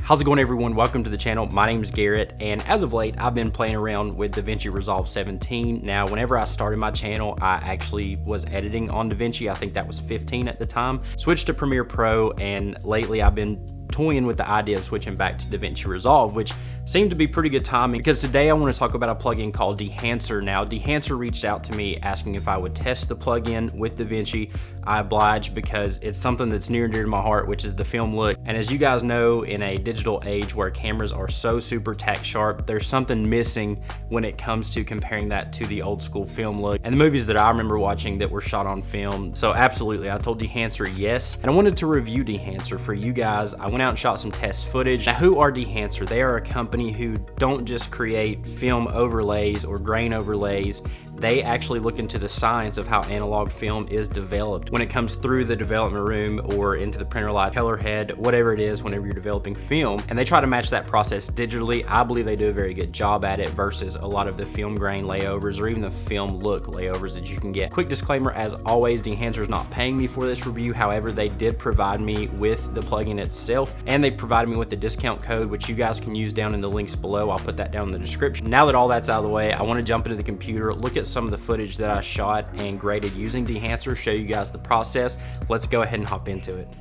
How's it going, everyone? Welcome to the channel. My name is Garrett, and as of late, I've been playing around with Davinci Resolve 17. Now, whenever I started my channel, I actually was editing on Davinci. I think that was 15 at the time. Switched to Premiere Pro, and lately I've been toying with the idea of switching back to Davinci Resolve, which seemed to be pretty good timing because today I want to talk about a plugin called Dehancer. Now, Dehancer reached out to me asking if I would test the plugin with Davinci. I obliged because it's something that's near and dear to my heart, which is the film look. And as you guys know, in a digital age where cameras are so super tack sharp, there's something missing when it comes to comparing that to the old school film look and the movies that I remember watching that were shot on film. So absolutely, I told Dehancer yes, and I wanted to review Dehancer for you guys. I went out and shot some test footage. Now, who are Dehancer? They are a company who don't just create film overlays or grain overlays. They actually look into the science of how analog film is developed when it comes through the development room or into the printer line, color head, whatever it is whenever you're developing film, and they try to match that process digitally. I believe they do a very good job at it versus a lot of the film grain layovers or even the film look layovers that you can get. Quick disclaimer, as always, Dehancer is not paying me for this review. However, they did provide me with the plugin itself, and they provided me with the discount code, which you guys can use down in the links below. I'll put that down in the description. Now that all that's out of the way, I want to jump into the computer, look at some of the footage that I shot and graded using Dehancer, show you guys the process. Let's go ahead and hop into it.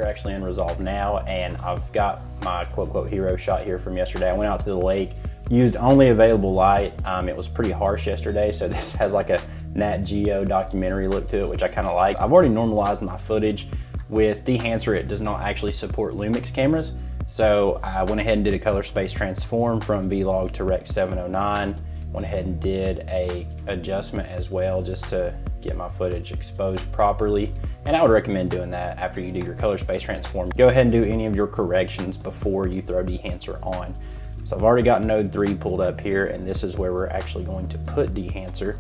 Actually in Resolve now, and I've got my quote hero shot here from yesterday. I went out to the lake, used only available light. It was pretty harsh yesterday, so this has like a Nat Geo documentary look to it, which I kind of like. I've already normalized my footage with Dehancer. It does not actually support Lumix cameras, so I went ahead and did a color space transform from Vlog to Rec 709. Went ahead and did a adjustment as well just to get my footage exposed properly, and I would recommend doing that after you do your color space transform. Go ahead and do any of your corrections before you throw Dehancer on. So I've already got node 3 pulled up here, and this is where we're actually going to put Dehancer,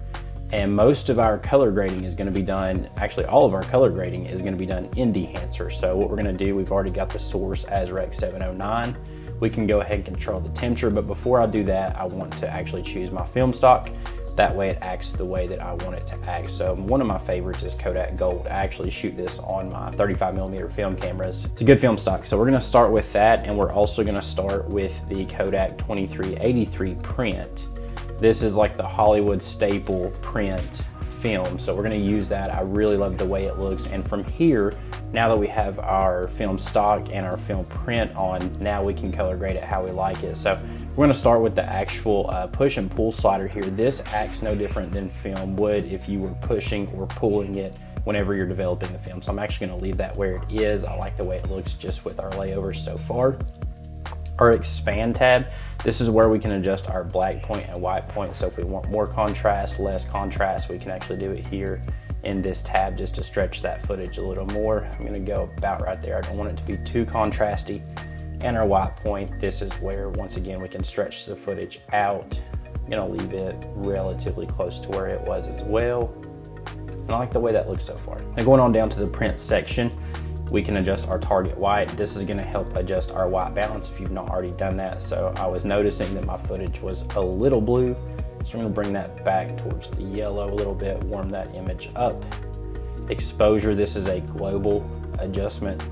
and most of our color grading is going to be done, actually all of our color grading is going to be done in Dehancer. So what we're going to do, we've already got the source as Rec 709. We can go ahead and control the temperature, but before I do that, I want to actually choose my film stock. That way it acts the way that I want it to act. So one of my favorites is Kodak Gold. I actually shoot this on my 35mm film cameras. It's a good film stock. So we're gonna start with that, and we're also gonna start with the Kodak 2383 print. This is like the Hollywood staple print film, so we're gonna use that. I really love the way it looks, and from here, now that we have our film stock and our film print on, now we can color grade it how we like it. So we're gonna start with the actual push and pull slider here. This acts no different than film would if you were pushing or pulling it whenever you're developing the film. So I'm actually gonna leave that where it is. I like the way it looks just with our layovers so far. Our expand tab, this is where we can adjust our black point and white point. So if we want more contrast, less contrast, we can actually do it here in this tab just to stretch that footage a little more. I'm gonna go about right there. I don't want it to be too contrasty. And our white point, this is where, once again, we can stretch the footage out. I'm gonna leave it relatively close to where it was as well. And I like the way that looks so far. Now going on down to the print section, we can adjust our target white. This is gonna help adjust our white balance if you've not already done that. So I was noticing that my footage was a little blue, so I'm gonna bring that back towards the yellow a little bit, warm that image up. Exposure, this is a global adjustment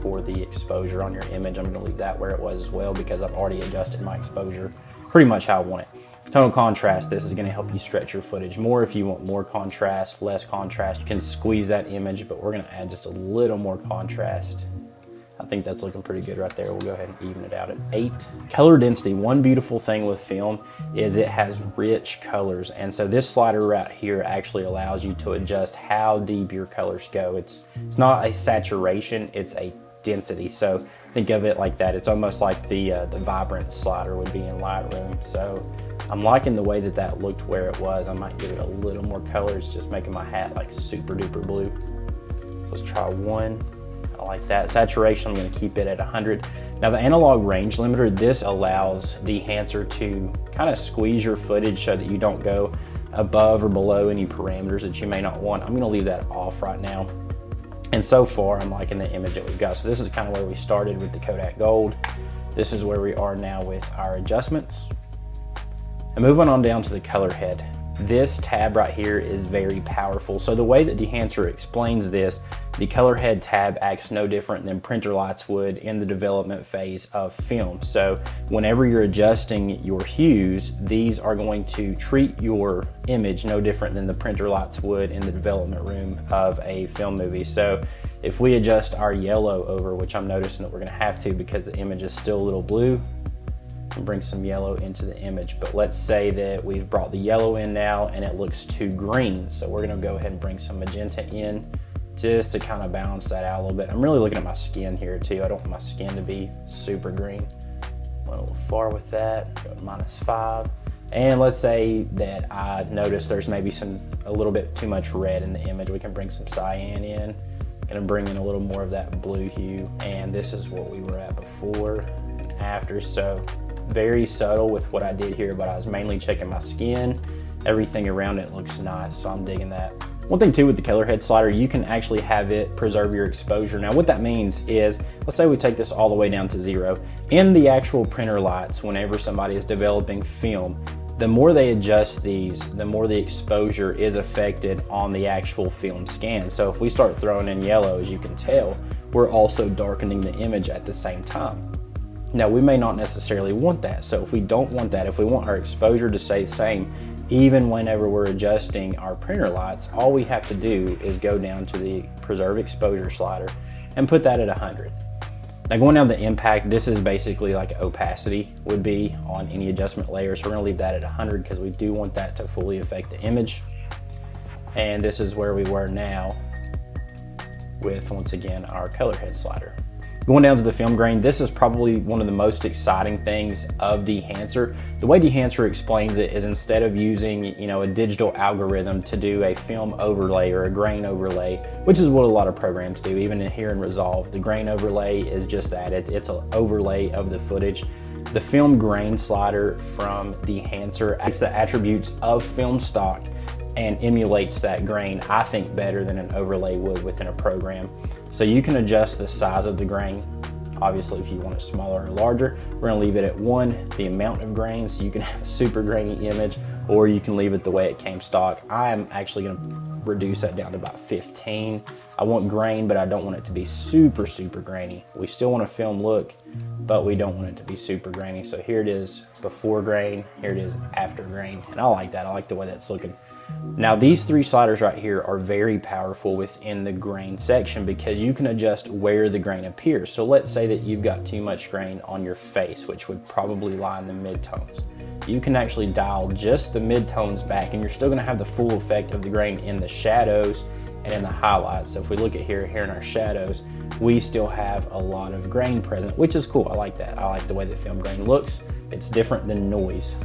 for the exposure on your image. I'm gonna leave that where it was as well because I've already adjusted my exposure pretty much how I want it. Tonal contrast, this is gonna help you stretch your footage more. If you want more contrast, less contrast, you can squeeze that image, but we're gonna add just a little more contrast I think that's looking pretty good right there. We'll go ahead and even it out at 8. Color density. One beautiful thing with film is it has rich colors. And so this slider right here actually allows you to adjust how deep your colors go. It's not a saturation, it's a density. So think of it like that. It's almost like the vibrant slider would be in Lightroom. So I'm liking the way that that looked where it was. I might give it a little more colors, just making my hat like super duper blue. Let's try 1. I like that. Saturation, I'm going to keep it at 100. Now the analog range limiter, this allows Dehancer to kind of squeeze your footage so that you don't go above or below any parameters that you may not want. I'm going to leave that off right now. And so far, I'm liking the image that we've got. So this is kind of where we started with the Kodak Gold. This is where we are now with our adjustments. And moving on down to the color head. This tab right here is very powerful. So the way that Dehancer explains this, the color head tab acts no different than printer lights would in the development phase of film. So whenever you're adjusting your hues, these are going to treat your image no different than the printer lights would in the development room of a film movie. So if we adjust our yellow over, which I'm noticing that we're gonna have to because the image is still a little blue, and bring some yellow into the image. But let's say that we've brought the yellow in now and it looks too green. So we're gonna go ahead and bring some magenta in just to kind of balance that out a little bit. I'm really looking at my skin here too. I don't want my skin to be super green. Went a little far with that, go to -5. And let's say that I notice there's maybe a little bit too much red in the image. We can bring some cyan in. Gonna bring in a little more of that blue hue. And this is what we were at before and after. So very subtle with what I did here, but I was mainly checking my skin. Everything around it looks nice, so I'm digging that. One thing too with the color head slider, you can actually have it preserve your exposure. Now what that means is, let's say we take this all the way down to 0. In the actual printer lights, whenever somebody is developing film, the more they adjust these, the more the exposure is affected on the actual film scan. So if we start throwing in yellow, as you can tell, we're also darkening the image at the same time. Now we may not necessarily want that. So if we don't want that, if we want our exposure to stay the same, even whenever we're adjusting our printer lights, all we have to do is go down to the preserve exposure slider and put that at 100. Now going down the impact, this is basically like opacity would be on any adjustment layer. So we're gonna leave that at 100 because we do want that to fully affect the image. And this is where we were now with, once again, our color head slider. Going down to the film grain, this is probably one of the most exciting things of Dehancer. The way Dehancer explains it is instead of using, a digital algorithm to do a film overlay or a grain overlay, which is what a lot of programs do, even here in Resolve, the grain overlay is just that. It's an overlay of the footage. The film grain slider from Dehancer takes the attributes of film stock and emulates that grain, I think, better than an overlay would within a program. So you can adjust the size of the grain. Obviously, if you want it smaller or larger, we're gonna leave it at 1, the amount of grain, so you can have a super grainy image, or you can leave it the way it came stock. I'm actually gonna reduce that down to about 15. I want grain, but I don't want it to be super, super grainy. We still want a film look, but we don't want it to be super grainy. So here it is before grain, here it is after grain, and I like that. I like the way that's looking. Now these 3 sliders right here are very powerful within the grain section because you can adjust where the grain appears. So let's say that you've got too much grain on your face, which would probably lie in the midtones. You can actually dial just the midtones back and you're still gonna have the full effect of the grain in the shadows and in the highlights. So if we look at here in our shadows, we still have a lot of grain present, which is cool. I like that. I like the way the film grain looks. It's different than noise.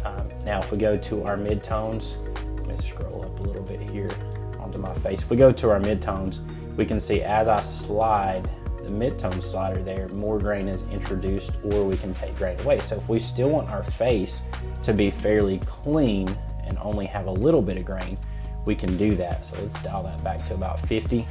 Now if we go to our midtones, let me scroll up a little bit here onto my face. If we go to our midtones, we can see as I slide the midtone slider there, more grain is introduced, or we can take grain away. So if we still want our face to be fairly clean and only have a little bit of grain, we can do that. So let's dial that back to about 50.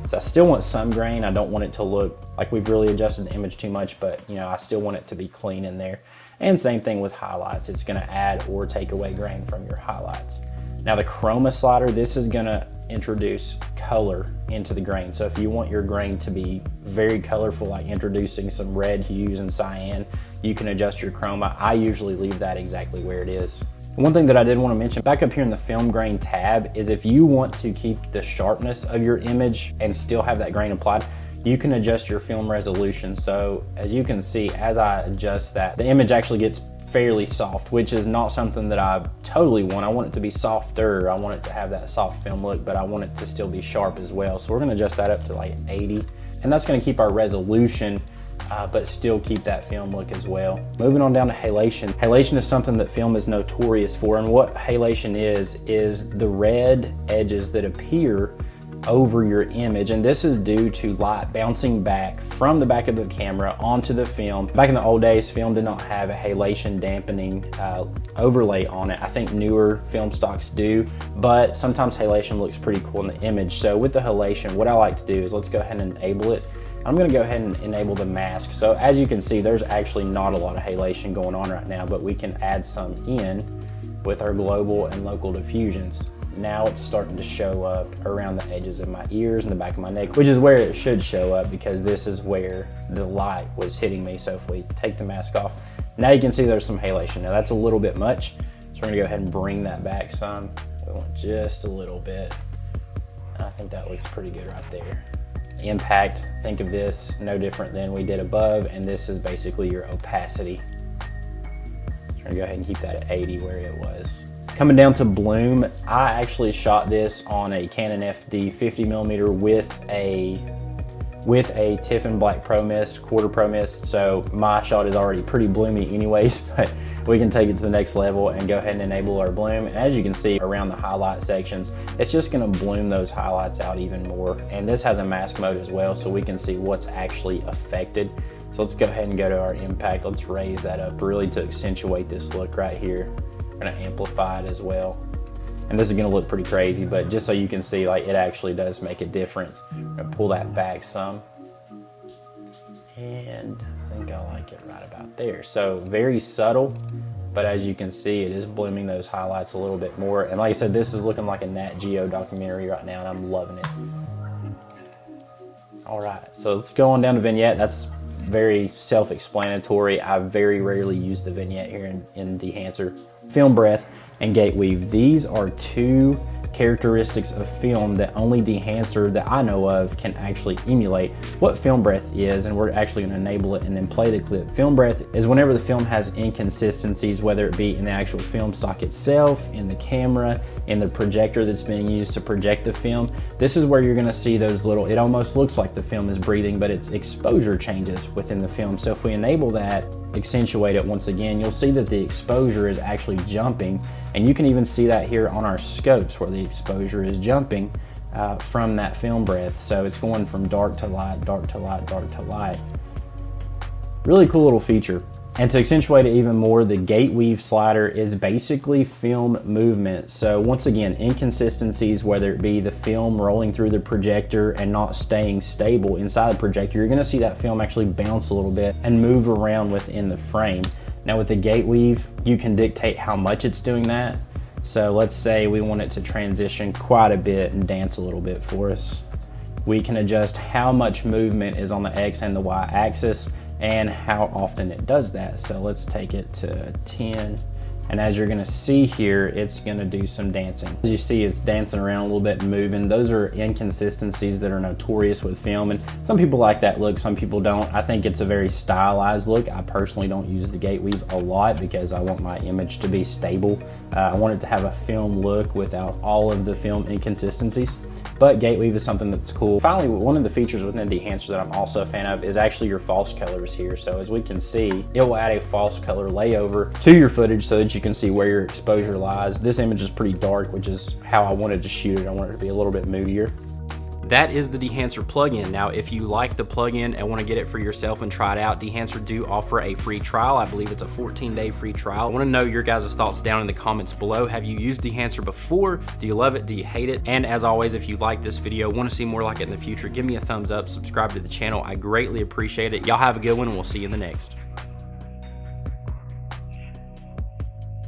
So I still want some grain. I don't want it to look like we've really adjusted the image too much, but I still want it to be clean in there. And same thing with highlights. It's gonna add or take away grain from your highlights. Now the chroma slider, this is gonna introduce color into the grain. So if you want your grain to be very colorful, like introducing some red hues and cyan, you can adjust your chroma. I usually leave that exactly where it is. One thing that I did want to mention back up here in the film grain tab is if you want to keep the sharpness of your image and still have that grain applied, you can adjust your film resolution. So as you can see, as I adjust that, the image actually gets fairly soft, which is not something that I totally want. I want it to be softer. I want it to have that soft film look, but I want it to still be sharp as well. So we're gonna adjust that up to like 80, and that's gonna keep our resolution, but still keep that film look as well. Moving on down to halation. Halation is something that film is notorious for, and what halation is the red edges that appear over your image, and this is due to light bouncing back from the back of the camera onto the film. Back in the old days, film did not have a halation dampening overlay on it. I think newer film stocks do, but sometimes halation looks pretty cool in the image. So with the halation, what I like to do is let's go ahead and enable it. I'm gonna go ahead and enable the mask. So as you can see, there's actually not a lot of halation going on right now, but we can add some in with our global and local diffusions. Now it's starting to show up around the edges of my ears and the back of my neck, which is where it should show up because this is where the light was hitting me. So if we take the mask off, now you can see there's some halation. Now that's a little bit much, so we're gonna go ahead and bring that back some. We want just a little bit. I think that looks pretty good right there. Impact, think of this no different than we did above, and this is basically your opacity. We're gonna go ahead and keep that at 80 where it was. Coming down to bloom, I actually shot this on a Canon FD 50mm with a Tiffin Black Pro Mist, quarter Pro Mist, so my shot is already pretty bloomy anyways, but we can take it to the next level and go ahead and enable our bloom. And as you can see around the highlight sections, it's just gonna bloom those highlights out even more. And this has a mask mode as well, so we can see what's actually affected. So let's go ahead and go to our impact. Let's raise that up really to accentuate this look right here. We're gonna amplify it as well. And this is gonna look pretty crazy, but just so you can see, like, it actually does make a difference. I'm gonna pull that back some. And I think I like it right about there. So very subtle, but as you can see, it is blooming those highlights a little bit more. And like I said, this is looking like a Nat Geo documentary right now, and I'm loving it. All right, so let's go on down to vignette. That's very self-explanatory. I very rarely use the vignette here in Dehancer. Film breath and gate weave. These are two characteristics of film that only Dehancer that I know of can actually emulate. What film breath is, and we're actually going to enable it and then play the clip. Film breath is whenever the film has inconsistencies, whether it be in the actual film stock itself, in the camera, in the projector that's being used to project the film. This is where you're going to see those little, it almost looks like the film is breathing, but its exposure changes within the film. So if we enable that, accentuate it once again, you'll see that the exposure is actually jumping, and you can even see that here on our scopes where the exposure is jumping from that film breath. So it's going from dark to light, dark to light, dark to light. Really cool little feature. And to accentuate it even more, the gate weave slider is basically film movement. So once again, inconsistencies, whether it be the film rolling through the projector and not staying stable inside the projector, you're gonna see that film actually bounce a little bit and move around within the frame. Now with the gate weave, you can dictate how much it's doing that. So let's say we want it to transition quite a bit and dance a little bit for us. We can adjust how much movement is on the X and the Y axis and how often it does that. So let's take it to 10. And as you're gonna see here, it's gonna do some dancing. As you see, it's dancing around a little bit and moving. Those are inconsistencies that are notorious with film, and some people like that look, some people don't. I think it's a very stylized look. I personally don't use the gate weave a lot because I want my image to be stable. I want it to have a film look without all of the film inconsistencies. But gate weave is something that's cool. Finally, one of the features within Dehancer that I'm also a fan of is actually your false colors here. So as we can see, it will add a false color layover to your footage so that you can see where your exposure lies. This image is pretty dark, which is how I wanted to shoot it. I wanted it to be a little bit moodier. That is the Dehancer plugin. Now, if you like the plugin and want to get it for yourself and try it out, Dehancer do offer a free trial. I believe it's a 14-day free trial. I want to know your guys' thoughts down in the comments below. Have you used Dehancer before? Do you love it? Do you hate it? And as always, if you like this video, want to see more like it in the future, give me a thumbs up, subscribe to the channel. I greatly appreciate it. Y'all have a good one, and we'll see you in the next.